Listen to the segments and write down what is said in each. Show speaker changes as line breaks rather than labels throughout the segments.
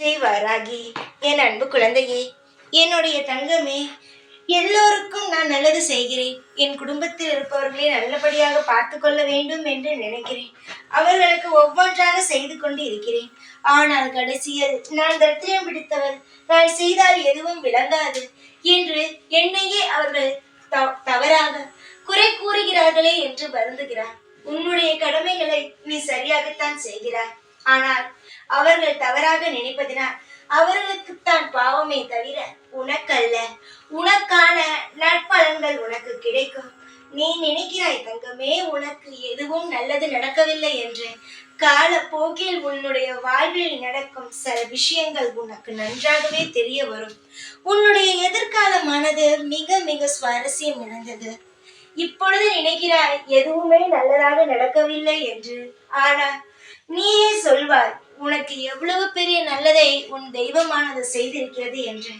செய்வாராகி. என் அன்பு குழந்தையே, என்னுடைய தங்கமே, எல்லோருக்கும் நான் நல்லது செய்கிறேன். என் குடும்பத்தில் இருப்பவர்களை நல்லபடியாக பார்த்து கொள்ள வேண்டும் என்று நினைக்கிறேன். அவர்களுக்கு ஒவ்வொன்றாக செய்து கொண்டு இருக்கிறேன். ஆனால் கடைசியில் நான் தத்திரம் பிடித்தவள், நான் செய்தால் எதுவும் விளங்காது என்று என்னையே அவர்கள் தவறாக குறை கூறுகிறார்களே என்று வருந்துகிறார். உன்னுடைய கடமைகளை நீ சரியாகத்தான் செய்கிறாய். ஆனால் அவர்கள் தவறாக நினைப்பதினால் அவர்களுக்குத்தான் பாவமே தவிர உனக்கல்ல. உனக்கான நற்பலன்கள் உனக்கு கிடைக்கும். நீ நினைக்கிறாய் தங்கமே, உனக்கு எதுவும் நல்லது நடக்கவில்லை என்று. கால போக்கில் உன்னுடைய வாழ்வில் நடக்கும் சில விஷயங்கள் உனக்கு நன்றாகவே தெரிய வரும். உன்னுடைய எதிர்காலமானது மிக மிக சுவாரஸ்யம் நிறைந்தது. இப்பொழுது நினைக்கிறாய் எதுவுமே நல்லதாக நடக்கவில்லை என்று. ஆனால் நீயே சொல்வாய் உனக்கு எவ்வளவு பெரிய நல்லதை உன் தெய்வமானது செய்திருக்கிறது என்று.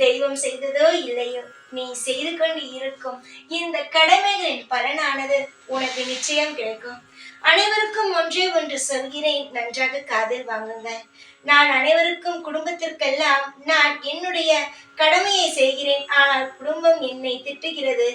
தெய்வம் செய்ததோ இல்லையோ, நீ செய்து கொண்டு இருக்கும் இந்த கடமைகளின் பலனானது உனக்கு நிச்சயம் கிடைக்கும். அனைவருக்கும் ஒன்றே ஒன்று சொல்கிறேன், நன்றாக காதில் வாங்குங்கள். நான் அனைவருக்கும் குடும்பத்திற்கெல்லாம் நான் என்னுடைய கடமையை செய்கிறேன். ஆனால் குடும்பம் என்னை திட்டுகிறது,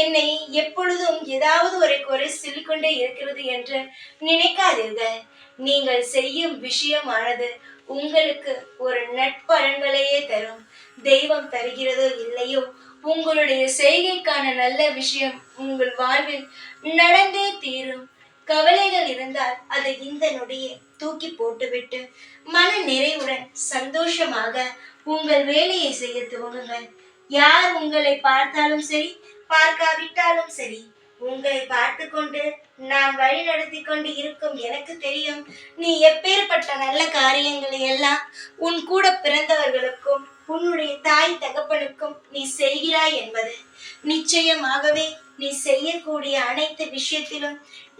என்னை எப்பொழுதும் ஏதாவது ஒரு குறை சொல்லிக்கொண்டே இருக்கிறது என்று நினைக்காதீர்கள். நீங்கள் செய்யும் விஷயமானது உங்களுக்கு ஒரு நட்பலன்களையே தரும். தெய்வம் தருகிறதோ இல்லையோ, உங்களுடைய செய்கைக்கான நல்ல விஷயம் உங்கள் வாழ்வில் நடந்தே தீரும். கவலைகள் இருந்தால் அதை இந்த நொடியை தூக்கி போட்டுவிட்டு மன நிறைவுடன் சந்தோஷமாக உங்கள் வேலையை செய்ய துவங்குங்கள். யார் உங்களை பார்த்தாலும் சரி, பார்க்காவிட்டாலும் சரி, உங்களை பார்த்து கொண்டு நான் வழி நடத்தி கொண்டு இருக்கும் எனக்கு தெரியும் நீ எப்பேற்பட்ட நல்ல காரியங்களை எல்லாம் உன் கூட பிறந்தவர்களுக்கும் உன்னுடைய தாய் தகப்பனுக்கும் நீ செய்கிறாய் என்பது. நிச்சயமாகவே நீ செய்யக்கூடிய அனைத்து விஷயத்திலும்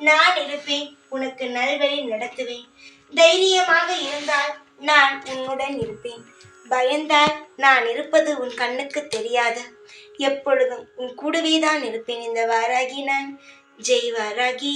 நான் இருப்பேன், உனக்கு நல்வழி நடத்துவேன். தைரியமாக இருந்தால் நான் உன்னுடன் இருப்பேன். பயந்தால் நான் இருப்பது உன் கண்ணுக்கு தெரியாது. எப்பொழுதும் உன் கூடவே தான் இருப்பேன். இந்த வாராகி நான். ஜெய் வாராகி.